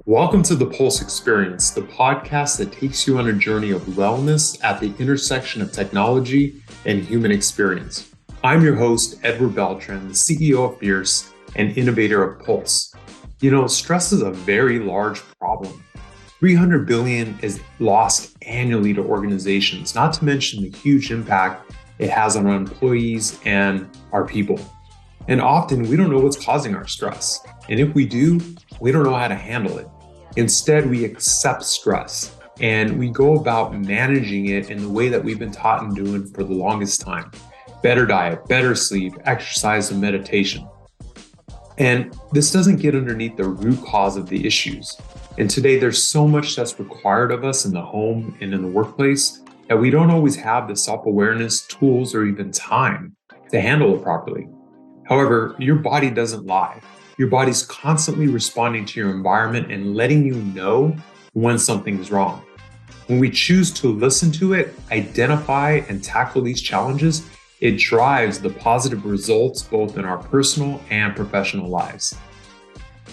Welcome to the Pulse Experience, the podcast that takes you on a journey of wellness at the intersection of technology and human experience. I'm your host, Edward Beltran, the CEO of Fierce and innovator of Pulse. Stress is a very large problem. 300 billion is lost annually to organizations, not to mention the huge impact it has on our employees and our people. And often we don't know what's causing our stress. And if we do, we don't know how to handle it. Instead, we accept stress and we go about managing it in the way that we've been taught and doing for the longest time. Better diet, better sleep, exercise, and meditation. And this doesn't get underneath the root cause of the issues. And today there's so much that's required of us in the home and in the workplace that we don't always have the self-awareness, tools, or even time to handle it properly. However, your body doesn't lie. Your body's constantly responding to your environment and letting you know when something is wrong. When we choose to listen to it, identify and tackle these challenges, it drives the positive results both in our personal and professional lives.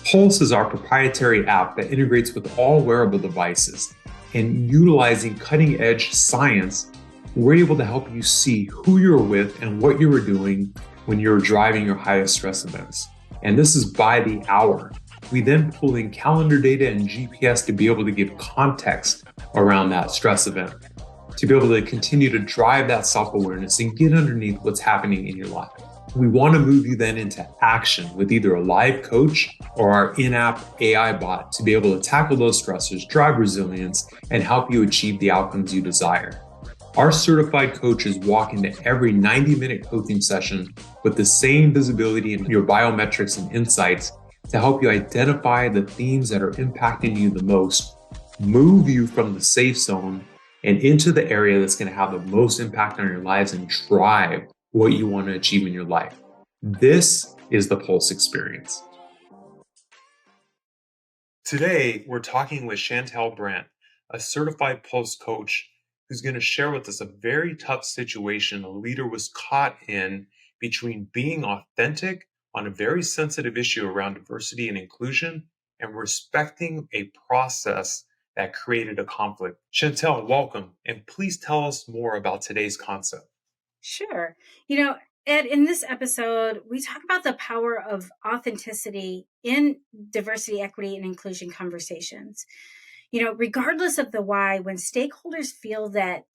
Pulse is our proprietary app that integrates with all wearable devices. And utilizing cutting-edge science, we're able to help you see who you're with and what you were doing when you're driving your highest stress events. And this is by the hour. We then pull in calendar data and GPS to be able to give context around that stress event, to be able to continue to drive that self-awareness and get underneath what's happening in your life. We want to move you then into action with either a live coach or our in-app AI bot to be able to tackle those stressors, drive resilience, and help you achieve the outcomes you desire. Our certified coaches walk into every 90-minute coaching session with the same visibility in your biometrics and insights to help you identify the themes that are impacting you the most, move you from the safe zone and into the area that's going to have the most impact on your lives and drive what you want to achieve in your life. This is the Pulse Experience. Today, we're talking with Chantell Brandt, a certified Pulse coach who's going to share with us a very tough situation a leader was caught in between being authentic on a very sensitive issue around diversity and inclusion and respecting a process that created a conflict. Chantell, welcome, and please tell us more about today's concept. Sure. Ed, in this episode, we talk about the power of authenticity in diversity, equity, and inclusion conversations. Regardless of the why, when stakeholders feel that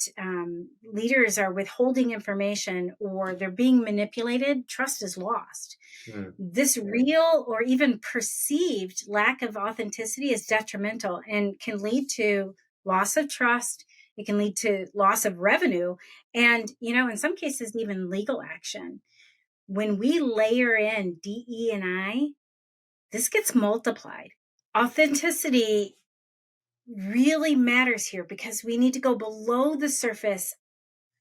leaders are withholding information or they're being manipulated, trust is lost. This real or even perceived lack of authenticity is detrimental and can lead to loss of trust. It can lead to loss of revenue and, in some cases, even legal action. When we layer in DE&I, this gets multiplied. Authenticity really matters here because we need to go below the surface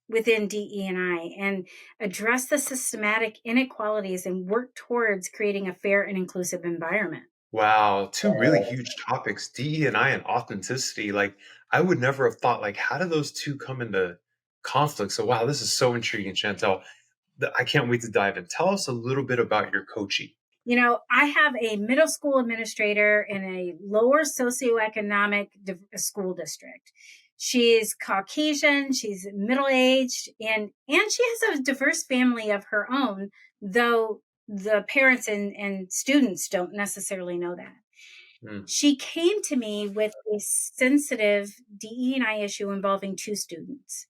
within DE&I and address the systematic inequalities and work towards creating a fair and inclusive environment. Wow, two really huge topics, DE&I and authenticity. I would never have thought, how do those two come into conflict? So, wow, this is so intriguing, Chantell. I can't wait to dive in. Tell us a little bit about your coaching. I have a middle school administrator in a lower socioeconomic school district. She's Caucasian, she's middle-aged, and she has a diverse family of her own, though the parents and students don't necessarily know that. She came to me with a sensitive DE&I issue involving two students.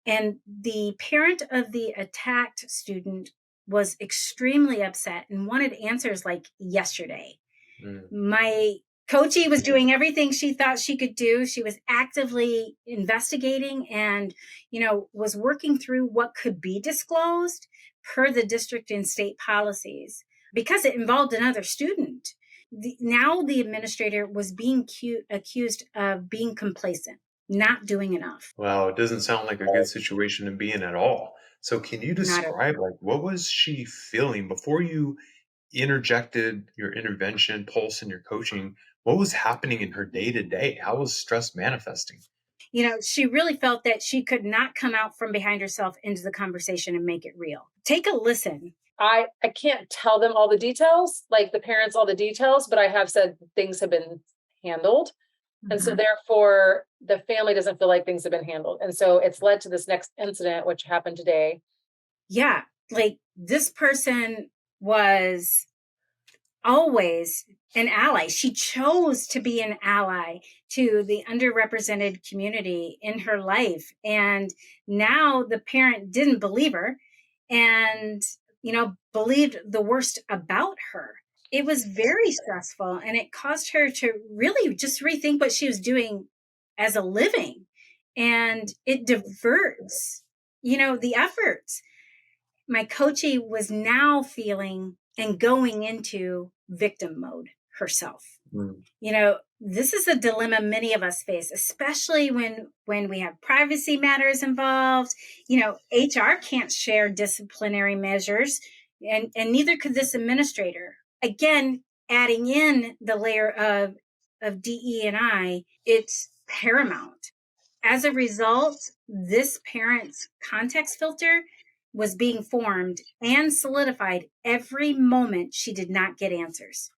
And the parent of the attacked student was extremely upset and wanted answers like yesterday. My coachee was doing everything she thought she could do. She was actively investigating and, was working through what could be disclosed per the district and state policies because it involved another student. Now the administrator was being accused of being complacent, not doing enough. Wow, it doesn't sound like a good situation to be in at all. So can you describe what was she feeling before you interjected your intervention, Pulse, and your coaching? What was happening in her day to day? How was stress manifesting? She really felt that she could not come out from behind herself into the conversation and make it real. Take a listen. I can't tell them all the details, like the parents all the details, but I have said things have been handled. And so therefore the family doesn't feel like things have been handled. And so it's led to this next incident, which happened today. Yeah. Like this person was always an ally. She chose to be an ally to the underrepresented community in her life. And now the parent didn't believe her and, believed the worst about her. It was very stressful and it caused her to really just rethink what she was doing as a living. And it diverts, the efforts. My coachee was now feeling and going into victim mode herself. This is a dilemma many of us face, especially when we have privacy matters involved. HR can't share disciplinary measures, and neither could this administrator. Again, adding in the layer of DE&I, it's paramount. As a result, this parent's context filter was being formed and solidified every moment she did not get answers.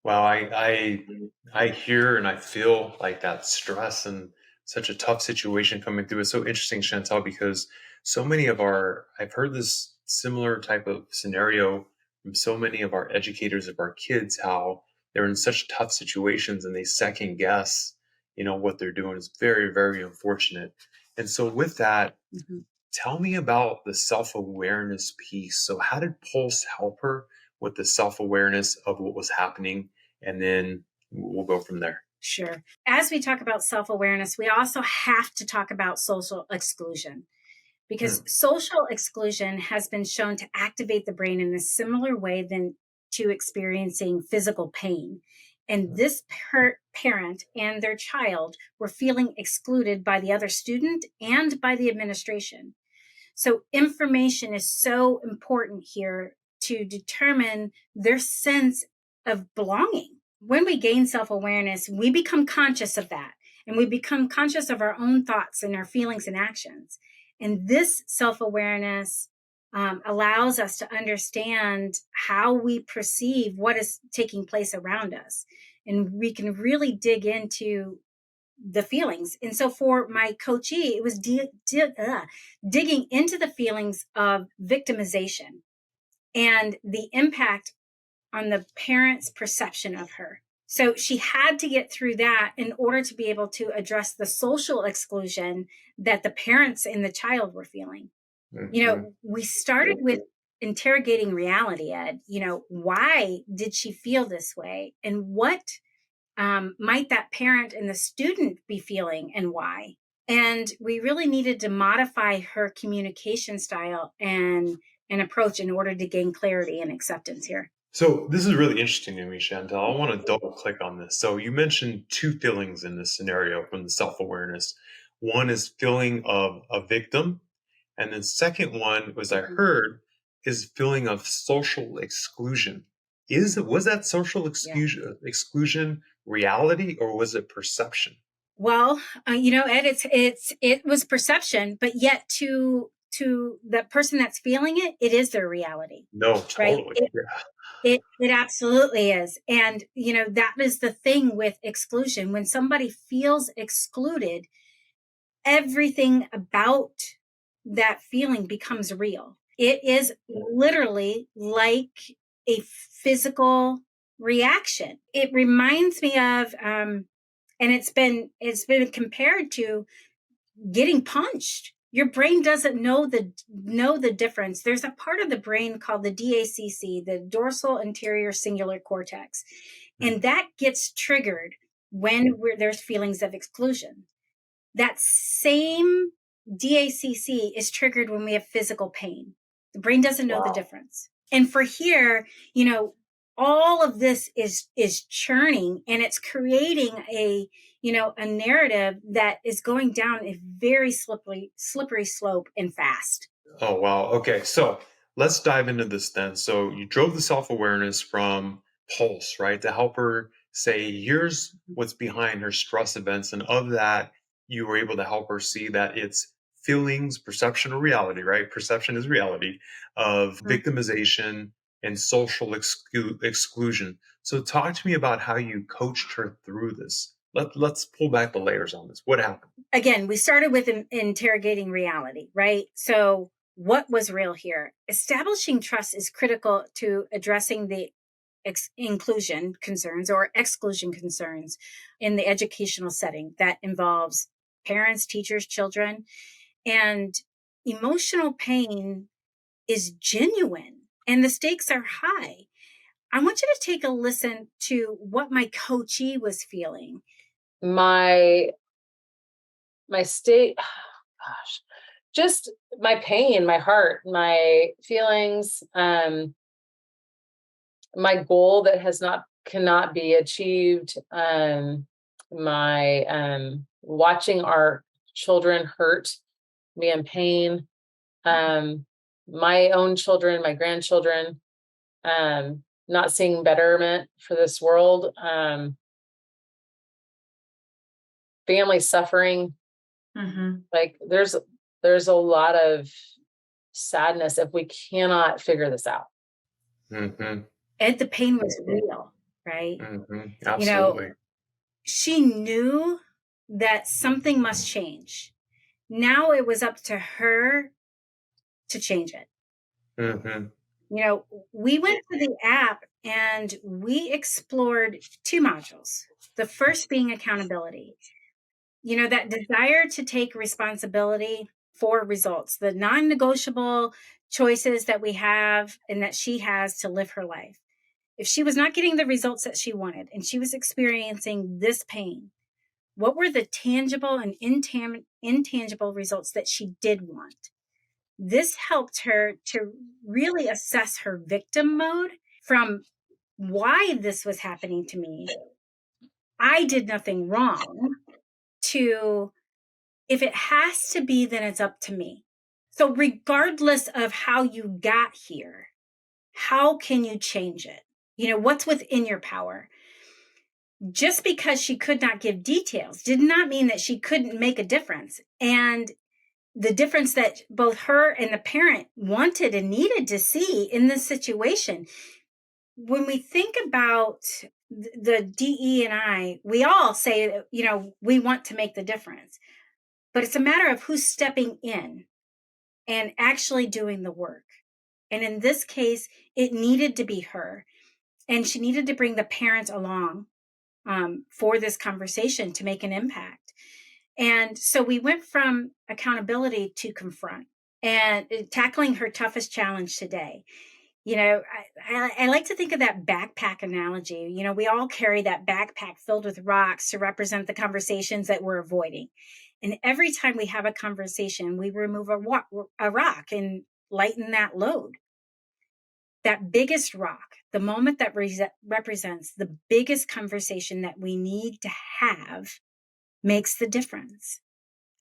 Wow, I hear and I feel like that stress and such a tough situation coming through. It's so interesting, Chantell, because so many of I've heard this similar type of scenario from so many of our educators of our kids, how they're in such tough situations and they second guess, what they're doing is very, very unfortunate. And so with that, tell me about the self-awareness piece. So how did Pulse help her with the self-awareness of what was happening? And then we'll go from there. Sure. As we talk about self-awareness, we also have to talk about social exclusion, because social exclusion has been shown to activate the brain in a similar way than to experiencing physical pain. And this parent and their child were feeling excluded by the other student and by the administration. So information is so important here to determine their sense of belonging. When we gain self-awareness, we become conscious of that, and we become conscious of our own thoughts and our feelings and actions. And this self-awareness allows us to understand how we perceive what is taking place around us. And we can really dig into the feelings. And so for my coachee, it was digging into the feelings of victimization and the impact on the parent's perception of her. So she had to get through that in order to be able to address the social exclusion that the parents and the child were feeling. We started with interrogating reality, Ed. Why did she feel this way? And what might that parent and the student be feeling and why? And we really needed to modify her communication style and approach in order to gain clarity and acceptance here. So this is really interesting to me, Chantell. I want to double click on this. So you mentioned two feelings in this scenario from the self-awareness. One is feeling of a victim. And then second one was I heard is feeling of social exclusion. Was that social exclusion reality, or was it perception? Well, Ed, it was perception, but yet to the person that's feeling it, it is their reality. No, totally. Right? It absolutely is. And, that is the thing with exclusion. When somebody feels excluded, everything about that feeling becomes real. It is literally like a physical reaction. It reminds me of, and it's been compared to getting punched. Your brain doesn't know the difference. There's a part of the brain called the DACC, the dorsal anterior cingulate cortex, and that gets triggered when there's feelings of exclusion. That same DACC is triggered when we have physical pain. The brain doesn't know the difference. And for here, all of this is churning, and it's creating a narrative that is going down a very slippery slope and fast. Oh, wow. Okay. So let's dive into this then. So you drove the self-awareness from Pulse, right? To help her say, here's what's behind her stress events. And of that, you were able to help her see that it's feelings, perception, or reality, right? Perception is reality of victimization and social exclusion. So talk to me about how you coached her through this. Let's pull back the layers on this. What happened? Again, we started with interrogating reality, right? So what was real here? Establishing trust is critical to addressing the inclusion concerns or exclusion concerns in the educational setting that involves parents, teachers, children. And emotional pain is genuine and the stakes are high. I want you to take a listen to what my coachee was feeling. My state, gosh, just my pain, my heart, my feelings, my goal that cannot be achieved, my watching our children hurt, me in pain, my own children, my grandchildren, not seeing betterment for this world, family suffering. Like there's a lot of sadness if we cannot figure this out. And the pain was real, right? Absolutely. She knew that something must change. Now it was up to her to change it. We went to the app and we explored 2 modules. The first being accountability. That desire to take responsibility for results, the non-negotiable choices that we have and that she has to live her life. If she was not getting the results that she wanted and she was experiencing this pain, what were the tangible and intangible results that she did want? This helped her to really assess her victim mode from why this was happening to me. I did nothing wrong, to if it has to be, then it's up to me. So regardless of how you got here, how can you change it? What's within your power? Just because she could not give details did not mean that she couldn't make a difference. And the difference that both her and the parent wanted and needed to see in this situation. When we think about the DE&I, we all say, we want to make the difference, but it's a matter of who's stepping in and actually doing the work. And in this case, it needed to be her, and she needed to bring the parents along for this conversation to make an impact. And so we went from accountability to confront and tackling her toughest challenge today. I like to think of that backpack analogy. We all carry that backpack filled with rocks to represent the conversations that we're avoiding. And every time we have a conversation, we remove a rock and lighten that load. That biggest rock, the moment that represents the biggest conversation that we need to have, makes the difference.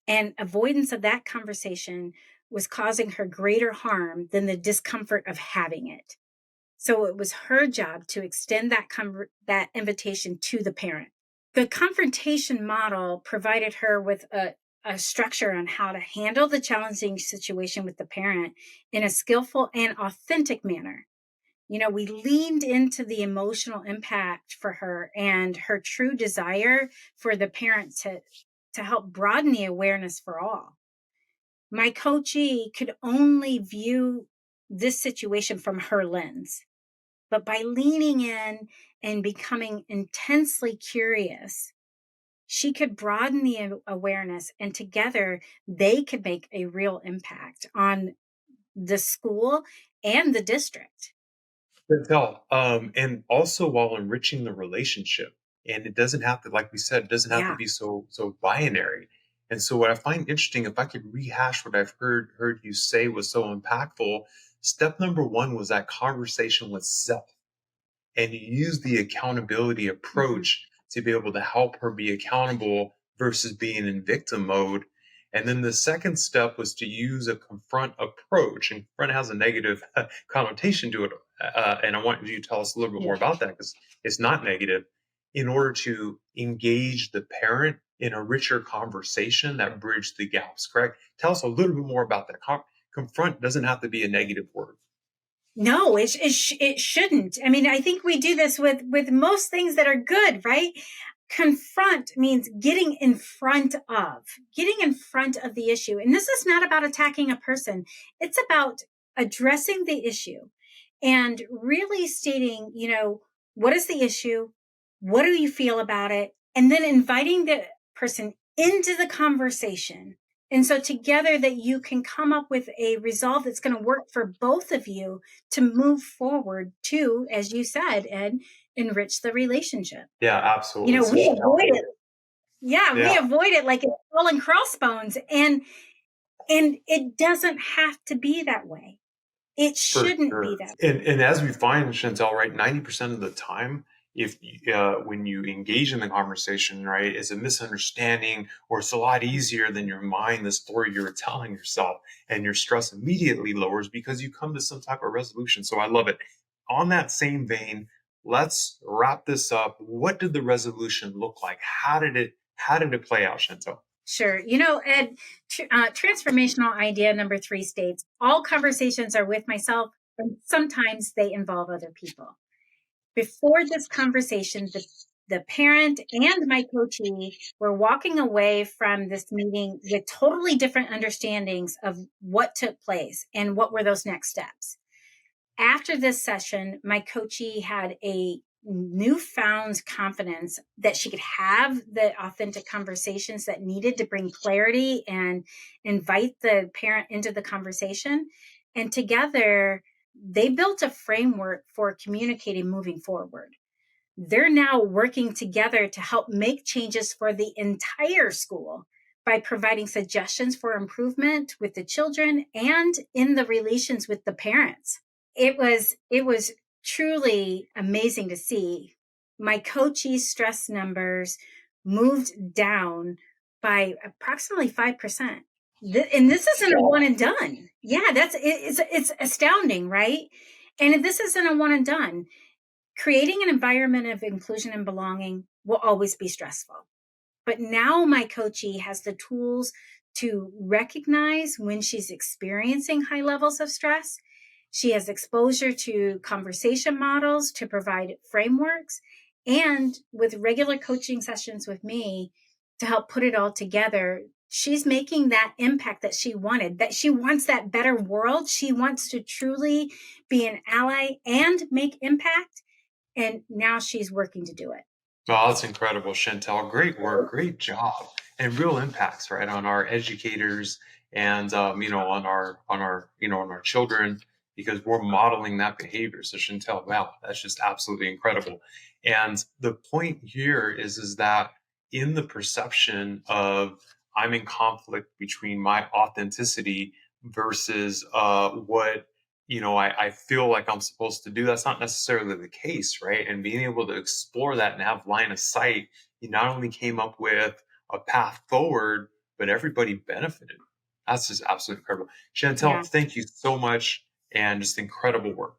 And avoidance of that conversation was causing her greater harm than the discomfort of having it. So it was her job to extend that invitation to the parent. The confrontation model provided her with a structure on how to handle the challenging situation with the parent in a skillful and authentic manner. We leaned into the emotional impact for her and her true desire for the parent to help broaden the awareness for all. My coachee could only view this situation from her lens, but by leaning in and becoming intensely curious, she could broaden the awareness, and together they could make a real impact on the school and the district. Chantell, and also while enriching the relationship, and it doesn't have to, like we said, it doesn't have to be so binary. And so what I find interesting, if I could rehash what I've heard you say was so impactful, step number 1 was that conversation with self. And you use the accountability approach to be able to help her be accountable versus being in victim mode. And then the second step was to use a confront approach. And confront has a negative connotation to it. And I want you to tell us a little bit more about that, because it's not negative, in order to engage the parent in a richer conversation that bridged the gaps, correct? Tell us a little bit more about that. Confront doesn't have to be a negative word. No, it shouldn't. I mean, I think we do this with most things that are good, right? Confront means getting in front of the issue. And this is not about attacking a person. It's about addressing the issue and really stating, what is the issue? What do you feel about it? And then inviting the person into the conversation. And so together that you can come up with a resolve that's going to work for both of you to move forward to, as you said, Ed, enrich the relationship. Yeah, absolutely. We avoid it. Yeah, we avoid it like it's skull and crossbones. And it doesn't have to be that way. It shouldn't be that way. And as we find, Chantell, right, 90% of the time, if when you engage in the conversation, right, it's a misunderstanding, or it's a lot easier than your mind, the story you're telling yourself, and your stress immediately lowers because you come to some type of resolution. So I love it. On that same vein, let's wrap this up. What did the resolution look like? How did it play out, Chantell? Sure. Ed, transformational idea number 3 states, all conversations are with myself, and sometimes they involve other people. Before this conversation, the parent and my coachee were walking away from this meeting with totally different understandings of what took place and what were those next steps. After this session, my coachee had a newfound confidence that she could have the authentic conversations that needed to bring clarity and invite the parent into the conversation. And together, they built a framework for communicating moving forward. They're now working together to help make changes for the entire school by providing suggestions for improvement with the children and in the relations with the parents. It was truly amazing to see. My coachee's stress numbers moved down by approximately 5%. And this isn't a one and done. Yeah, it's astounding, right? And this isn't a one and done. Creating an environment of inclusion and belonging will always be stressful. But now my coachee has the tools to recognize when she's experiencing high levels of stress. She has exposure to conversation models to provide frameworks, and with regular coaching sessions with me to help put it all together, she's making that impact that she wanted, that she wants that better world. She wants to truly be an ally and make impact. And now she's working to do it. Oh, that's incredible, Chantell. Great work, great job, and real impacts, right, on our educators and on our children, because we're modeling that behavior. So Chantell, wow, that's just absolutely incredible. And the point here is that in the perception of I'm in conflict between my authenticity versus what I feel like I'm supposed to do, that's not necessarily the case, right? And being able to explore that and have line of sight, you not only came up with a path forward, but everybody benefited. That's just absolutely incredible. Chantell, Thank you so much, and just incredible work.